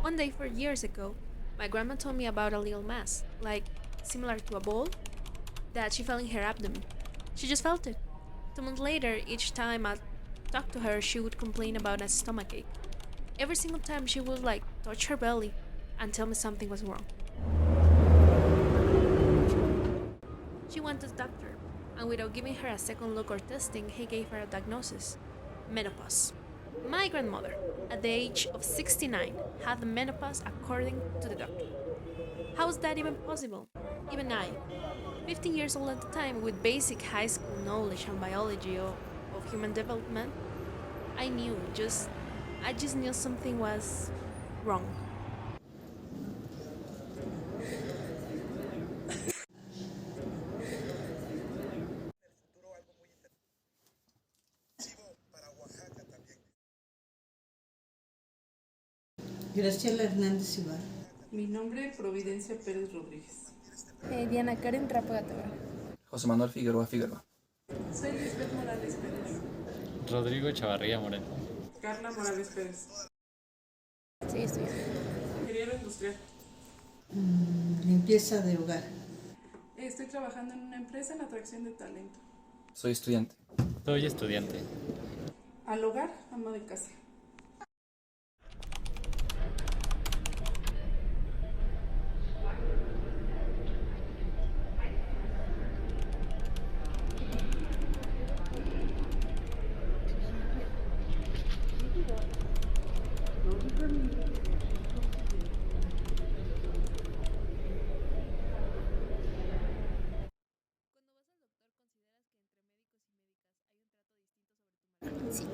One day 4 years ago, my grandma told me about a little mass, like similar to a ball, that she felt in her abdomen. She just felt it. 2 months later, each time I talked to her, she would complain about a stomachache. Every single time she would touch her belly and tell me something was wrong. She went to the doctor, and without giving her a second look or testing, he gave her a diagnosis: menopause. My grandmother, at the age of 69, had menopause according to the doctor. How is that even possible? Even I, 15 years old at the time, with basic high school knowledge and biology of human development, I just knew something was wrong. Graciela Hernández Ibarra. Mi nombre, Providencia Pérez Rodríguez. Diana Karen Rápaga Tobar. José Manuel Figueroa Figueroa. Soy Lisbeth Morales Pérez. Rodrigo Chavarría Moreno. Carla Morales Pérez. Sí, estudiante. Ingeniero industrial. Limpieza de hogar. Estoy trabajando en una empresa en atracción de talento. Soy estudiante. Soy estudiante. Al hogar, ama de casa. Sí.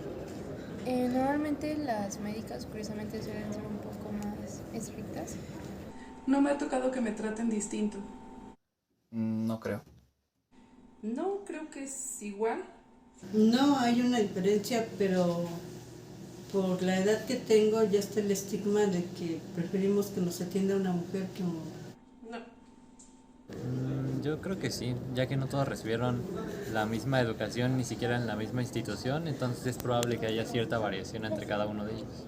Normalmente las médicas curiosamente suelen ser un poco más estrictas. No me ha tocado que me traten distinto. No creo. No, creo que es igual. No hay una diferencia, pero por la edad que tengo ya está el estigma de que preferimos que nos atienda una mujer que un... No. Yo creo que sí, ya que no todos recibieron la misma educación ni siquiera en la misma institución, entonces es probable que haya cierta variación entre cada uno de ellos.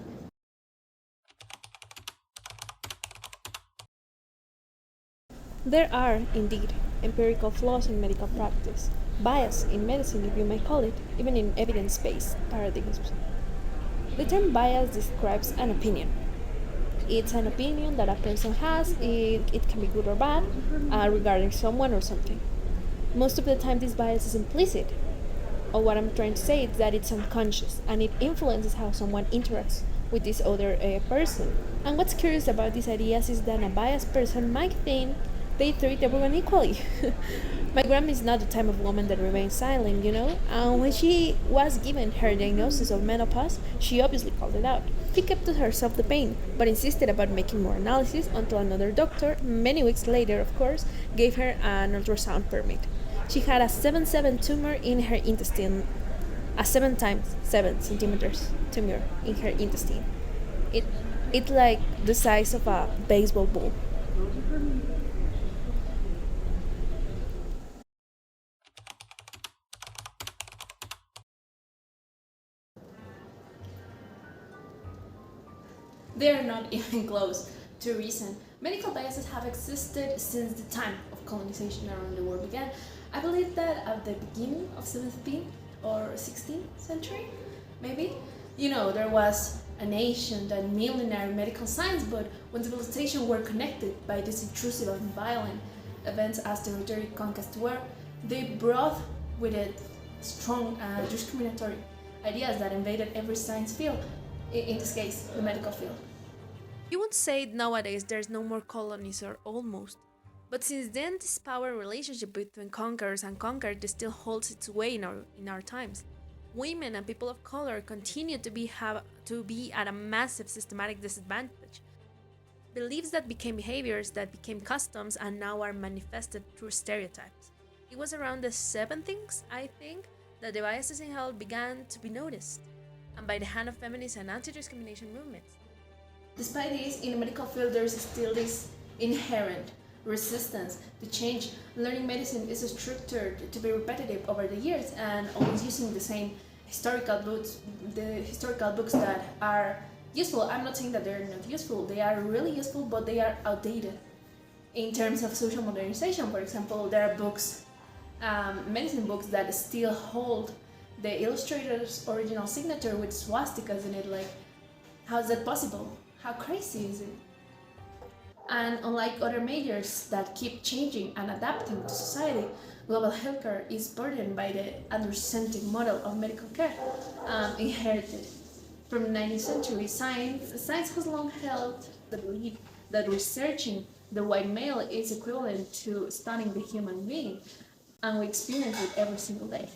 There are, indeed, empirical flaws in medical practice, bias in medicine, if you may call it, even in evidence based paradigms. The term bias describes an opinion. It's an opinion that a person has, it can be good or bad, regarding someone or something. Most of the time, this bias is implicit. Or what I'm trying to say is that it's unconscious and it influences how someone interacts with this other person. And what's curious about these ideas is that a biased person might think they treat everyone equally. My grandma is not the type of woman that remains silent, you know? And when she was given her diagnosis of menopause, she obviously called it out. She kept to herself the pain, but insisted about making more analysis until another doctor, many weeks later, of course, gave her an ultrasound permit. She had a 7-7 tumor in her intestine, a 7 times 7 centimeters tumor in her intestine. It's like the size of a baseball ball. They are not even close to reason. Medical biases have existed since the time of colonization around the world began. I believe that at the beginning of 17th or 16th century, maybe, there was a nation that millenary medical science, but when civilization were connected by these intrusive and violent events as territory conquest were, they brought with it strong discriminatory ideas that invaded every science field, in this case, the medical field. You won't say nowadays there's no more colonies or almost. But since then, this power relationship between conquerors and conquered still holds its way in our times. Women and people of color continue to be at a massive systematic disadvantage. Beliefs that became behaviors, that became customs, and now are manifested through stereotypes. It was around the 70s, I think, that the biases in health began to be noticed, and by the hand of feminist and anti-discrimination movements. Despite this, in the medical field, there is still this inherent resistance to change. Learning medicine is structured to be repetitive over the years and always using the same historical books that are, useful. I'm not saying that they're not useful. They are really useful, but they are outdated in terms of social modernization. For example, there are books, medicine books that still hold the illustrator's original signature with swastikas in it. Like, how is that possible? How crazy is it? And unlike other majors that keep changing and adapting to society, global healthcare is burdened by the androcentric model of medical care inherited from the 19th century. Science has long held the belief that researching the white male is equivalent to studying the human being, and we experience it every single day.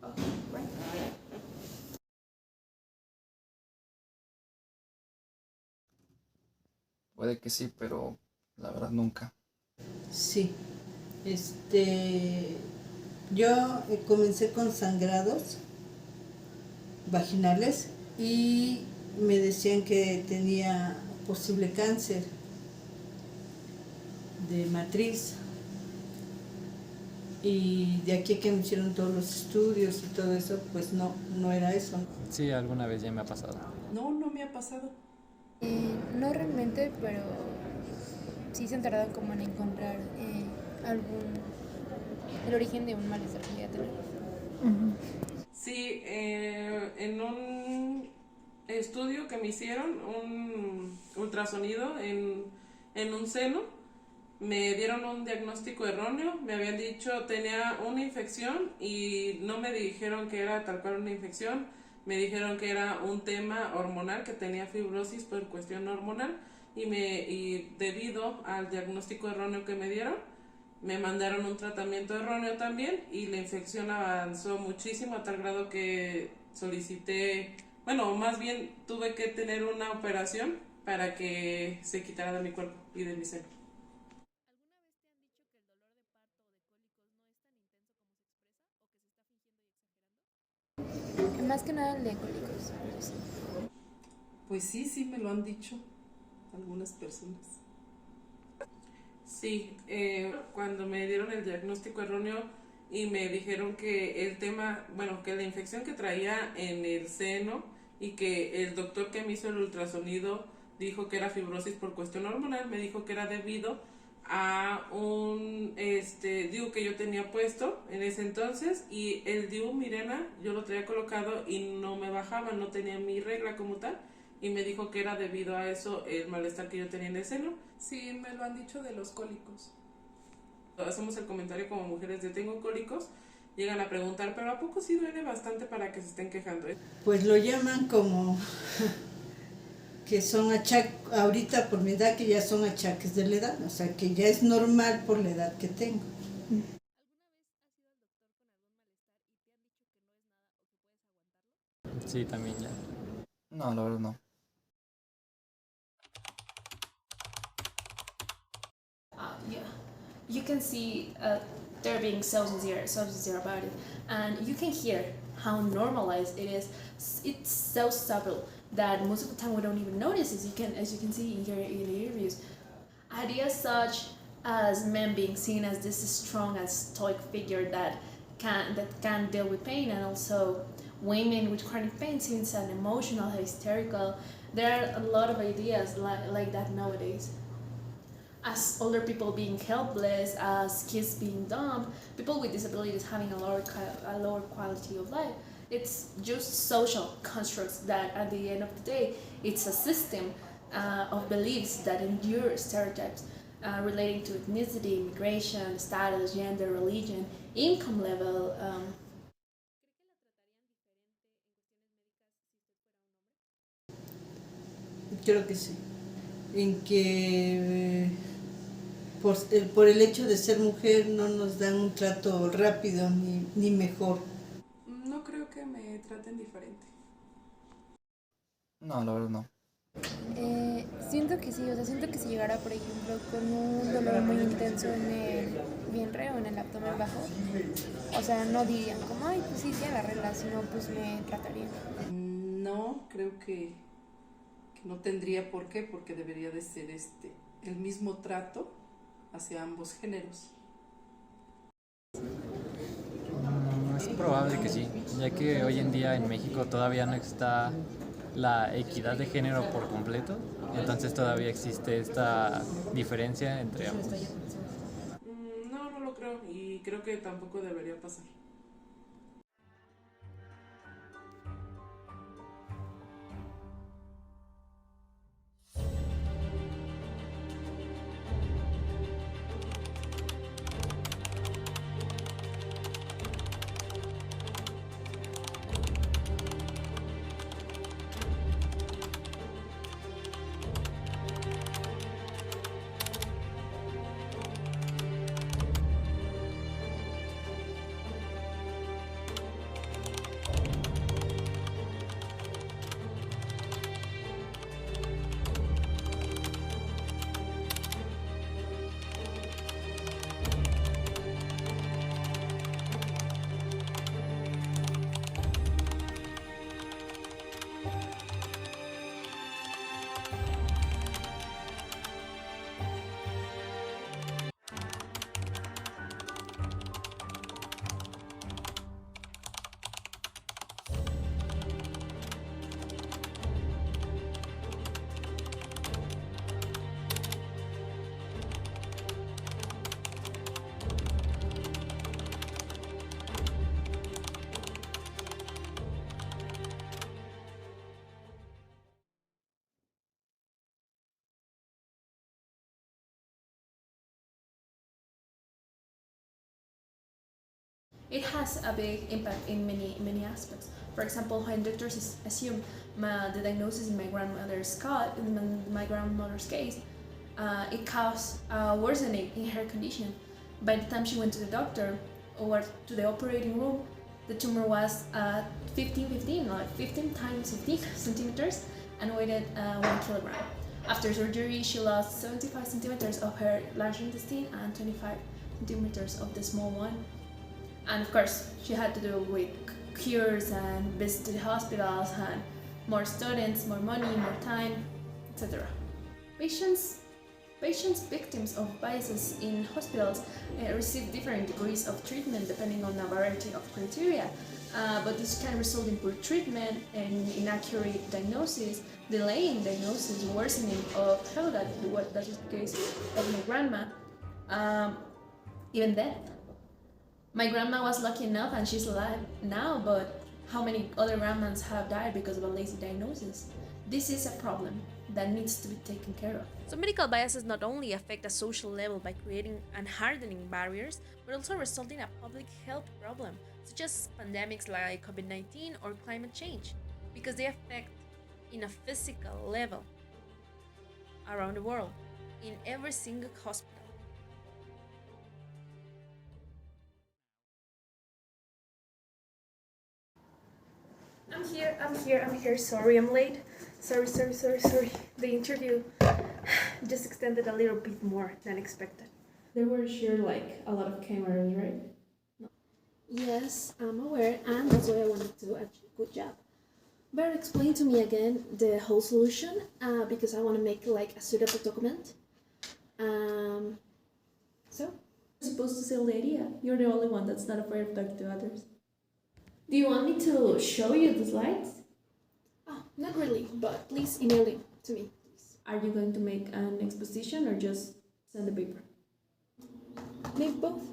Okay, right. Puede que sí, pero la verdad nunca. Sí. Yo comencé con sangrados vaginales y me decían que tenía posible cáncer de matriz. Y de aquí a que me hicieron todos los estudios y todo eso, pues no era eso. Sí, alguna vez ya me ha pasado. No, no me ha pasado. No realmente, pero sí se han tardado como en encontrar el origen de un malestar que ya tenemos. Sí, en un estudio que me hicieron, un ultrasonido en un seno, me dieron un diagnóstico erróneo. Me habían dicho tenía una infección y no me dijeron que era tal cual una infección. Me dijeron que era un tema hormonal, que tenía fibrosis por cuestión hormonal, y debido al diagnóstico erróneo que me dieron, me mandaron un tratamiento erróneo también, y la infección avanzó muchísimo a tal grado que solicité, bueno, más bien tuve que tener una operación para que se quitara de mi cuerpo y de mi seno. Más que nada el de cólicos. Pero sí. Pues sí, me lo han dicho algunas personas. Sí, cuando me dieron el diagnóstico erróneo y me dijeron que el tema, bueno, que la infección que traía en el seno, y que el doctor que me hizo el ultrasonido dijo que era fibrosis por cuestión hormonal, me dijo que era debido a un DIU que yo tenía puesto en ese entonces, y el DIU Mirena yo lo traía colocado y no me bajaba, no tenía mi regla como tal, y me dijo que era debido a eso el malestar que yo tenía en el seno. Sí, me lo han dicho de los cólicos. Hacemos el comentario como mujeres de tengo cólicos, llegan a preguntar, pero ¿a poco sí duele bastante para que se estén quejando? Pues lo llaman como que son achaques, ahorita por mi edad que ya son achaques de la edad, o sea que ya es normal por la edad que tengo. Sí, también ya. No, la verdad no. Yeah, you can see they're being so sincere about it, and you can hear how normalized it is. It's so subtle that most of the time we don't even notice. As you can see in your interviews, ideas such as men being seen as this strong and stoic figure that can deal with pain, and also women with chronic pain seen as an emotional, hysterical. There are a lot of ideas like that nowadays. As older people being helpless, as kids being dumb, people with disabilities having a lower quality of life. It's just social constructs that at the end of the day, it's a system of beliefs that endure stereotypes relating to ethnicity, immigration, status, gender, religion, income level. Creo que sí, en que por el hecho de ser mujer no nos dan un trato rápido ni mejor. No creo que me traten diferente. No, la verdad no. Siento que sí, o sea, siento que si llegara, por ejemplo, con un dolor muy intenso en el vientre o en el abdomen bajo, o sea, no dirían como, ay, pues sí, tiene la regla, sino pues me tratarían. No, creo que no tendría por qué, porque debería de ser el mismo trato hacia ambos géneros. Es probable que sí, ya que hoy en día en México todavía no está la equidad de género por completo, entonces todavía existe esta diferencia entre ambos. No, no lo creo y creo que tampoco debería pasar. It has a big impact in many aspects. For example, when doctors assume the diagnosis in my my grandmother's case, it caused a worsening in her condition. By the time she went to the doctor or to the operating room, the tumor was 15 times 15 centimeters and weighed 1 kilogram. After surgery, she lost 75 centimeters of her large intestine and 25 centimeters of the small one. And of course, she had to do with cures and visits to the hospitals and more students, more money, more time, etc. Patients victims of biases in hospitals receive different degrees of treatment depending on a variety of criteria. But this can result in poor treatment and inaccurate diagnosis, delaying diagnosis, worsening of health, that is the case of my grandma, even death. My grandma was lucky enough and she's alive now, but how many other grandmas have died because of a lazy diagnosis? This is a problem that needs to be taken care of. So medical biases not only affect a social level by creating and hardening barriers, but also result in a public health problem, such as pandemics like COVID-19 or climate change, because they affect in a physical level around the world, in every single hospital. I'm here. Sorry, I'm late. Sorry. The interview just extended a little bit more than expected. There were sure like a lot of cameras, right? No. Yes, I'm aware, and that's why I wanted to do a good job. Better explain to me again the whole solution, because I want to make like a suitable document. So, you're supposed to sell the idea. You're the only one that's not afraid of talking to others. Do you want me to show you the slides? Oh, not really, but please email it to me, please. Are you going to make an exposition or just send the paper? Maybe both.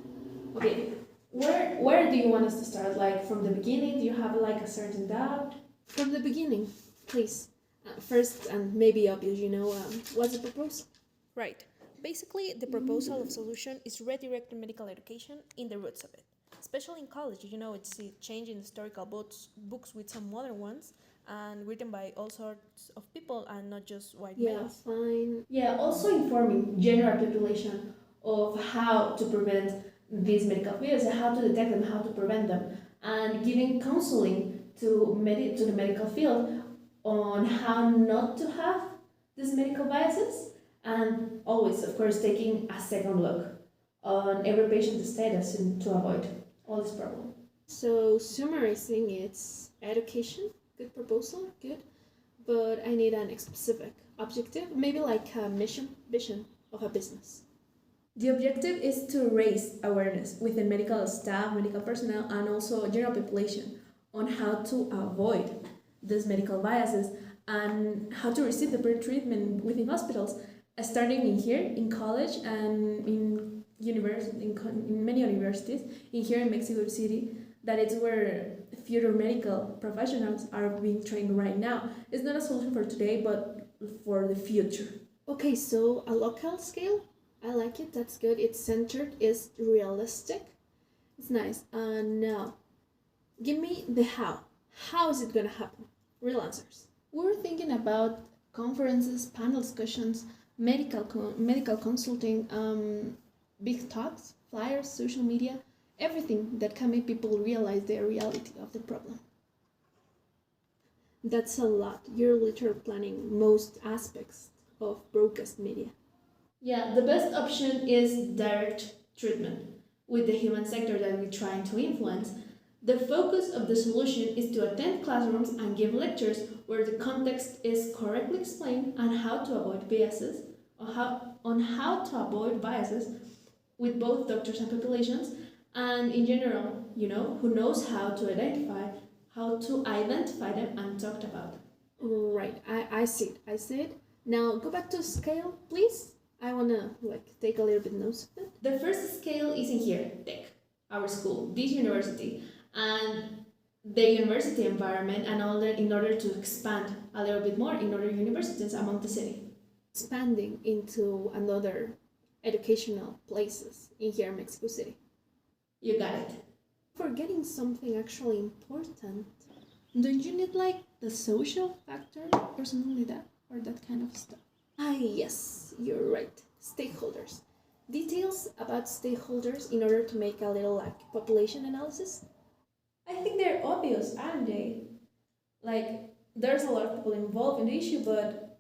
Okay, where do you want us to start? Like from the beginning? Do you have like a certain doubt? From the beginning, please. First, and maybe obvious, what's the proposal? Right. Basically, the proposal of solution is redirecting medical education in the roots of it. Especially in college, it's changing historical books with some modern ones and written by all sorts of people and not just white males. Fine. Yeah, also informing general population of how to prevent these medical failures, how to detect them, how to prevent them, and giving counseling to the medical field on how not to have these medical biases, and always, of course, taking a second look on every patient's status to avoid all this problem. So, summarizing, it's education, good proposal, good, but I need an specific objective, maybe like a mission, vision of a business. The objective is to raise awareness within medical staff, medical personnel, and also general population on how to avoid these medical biases and how to receive the better treatment within hospitals, starting in here, in college, and in many universities, in here in Mexico City, that is where future medical professionals are being trained right now. It's not a solution for today, but for the future. Okay, so a local scale, I like it, that's good. It's centered, it's realistic, it's nice. Now, give me the how. How is it gonna happen? Real answers. We were thinking about conferences, panel discussions, medical consulting, big talks, flyers, social media, everything that can make people realize the reality of the problem. That's a lot. You're literally planning most aspects of broadcast media. Yeah, the best option is direct treatment with the human sector that we're trying to influence. The focus of the solution is to attend classrooms and give lectures where the context is correctly explained and how to avoid biases, on how to avoid biases with both doctors and populations, and in general, who knows how to identify them and talk about. Right, I see it. Now go back to scale, please. I wanna take a little bit notes of it. The first scale is in here, tech, our school, this university, and the university environment, and all that in order to expand a little bit more in other universities among the city. Expanding into another educational places in here in Mexico City. You got it. Forgetting something actually important. Don't you need the social factor or something like that? Or that kind of stuff? Ah, yes, you're right. Stakeholders. Details about stakeholders in order to make a little population analysis? I think they're obvious, aren't they? There's a lot of people involved in the issue, but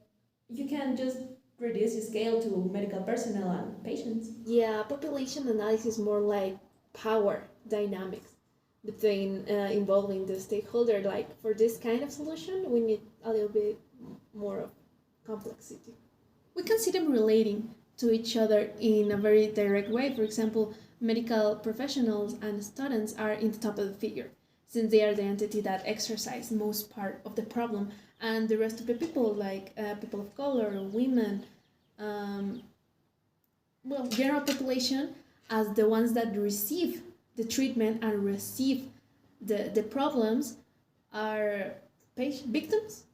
you can just reduce the scale to medical personnel and patients. Yeah, population analysis is more like power dynamics between involving the stakeholder. For this kind of solution, we need a little bit more of complexity. We can see them relating to each other in a very direct way. For example, medical professionals and students are in the top of the figure, since they are the entity that exercise most part of the problem, and the rest of the people, people of color, women, general population, as the ones that receive the treatment and receive the problems, are patients.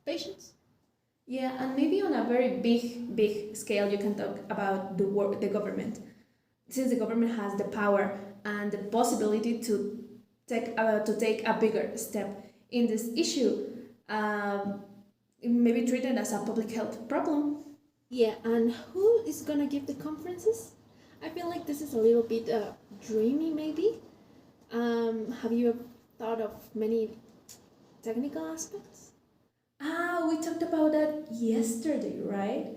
Yeah, and maybe on a very big scale, you can talk about the government, since the government has the power and the possibility to take a bigger step in this issue, maybe treat it as a public health problem. Yeah, and who is gonna give the conferences? I feel like this is a little bit dreamy, maybe. Have you thought of many technical aspects? We talked about that yesterday, right?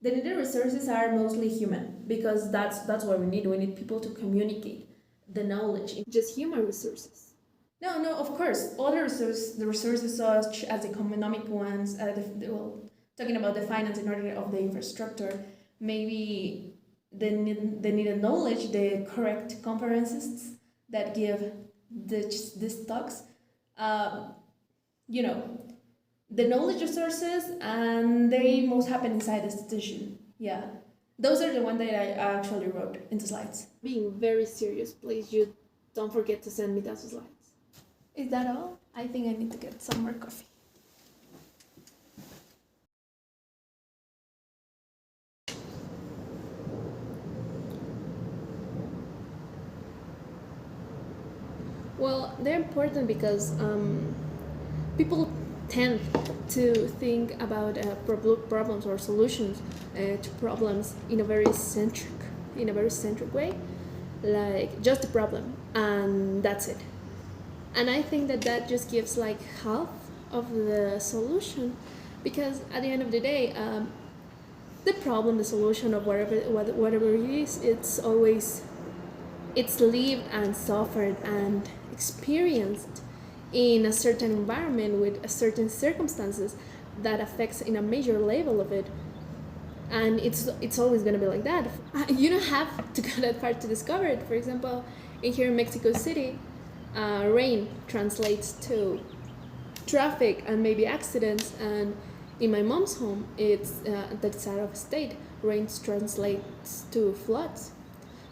The needed resources are mostly human, because that's what we need. We need people to communicate the knowledge. Just human resources? No, of course. Other the resources such as the economic ones, talking about the finance in order of the infrastructure, maybe the needed knowledge, the correct conferences that give these talks, the knowledge resources, and they most happen inside the institution. Yeah, those are the ones that I actually wrote in the slides. Being very serious, please, you don't forget to send me those slides. Is that all? I think I need to get some more coffee. Well, they're important because people tend to think about problems or solutions to problems in a very centric way, like just the problem and that's it. And I think that just gives half of the solution, because at the end of the day, the problem, the solution of whatever it is, it's always it's lived and suffered and experienced in a certain environment with a certain circumstances that affects in a major level of it, and it's always going to be like that. You don't have to go that far to discover it. For example, in here in Mexico City, rain translates to traffic and maybe accidents, and in my mom's home, it's that's out of state, rain translates to floods.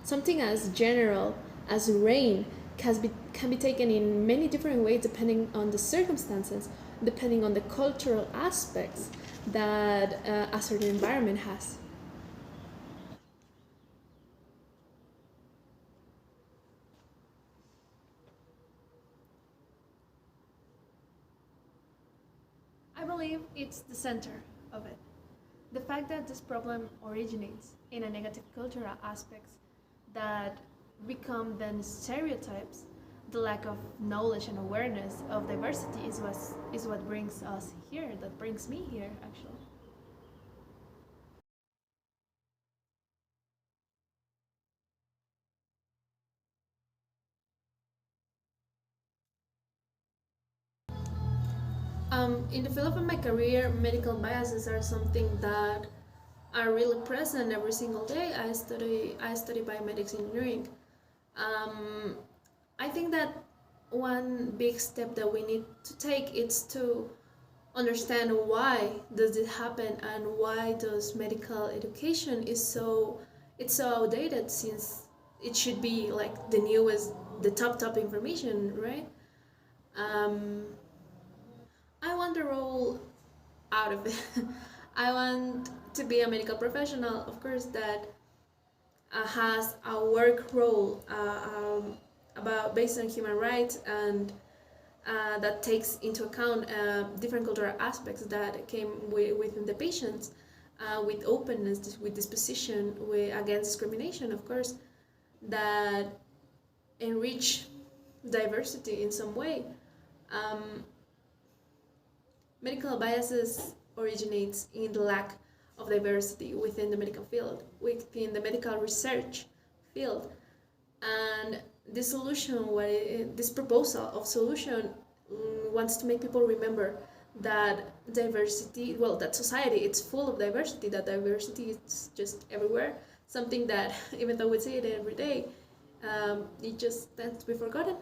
Something as general as rain can be taken in many different ways depending on the circumstances, depending on the cultural aspects that a certain environment has. I believe it's the center of it. The fact that this problem originates in a negative cultural aspects that become then stereotypes, the lack of knowledge and awareness of diversity is what brings us here, that brings me here actually. In the field of my career, medical biases are something that are really present every single day. I study biomedics engineering. Um, I think that one big step that we need to take is to understand why does it happen and why does medical education is so it's so outdated, since it should be like the newest, the top information, right? Um, I want the role out of it. I want to be a medical professional, of course, that has a work role about based on human rights, and that takes into account different cultural aspects that came within the patients, with openness, with disposition, against discrimination, of course, that enrich diversity in some way. Um, Medical biases originates in the lack of diversity within the medical field, within the medical research field, and this solution, this proposal of solution wants to make people remember that diversity, well, that society it's full of diversity, that diversity is just everywhere. Something that even though we see it every day, it just tends to be forgotten.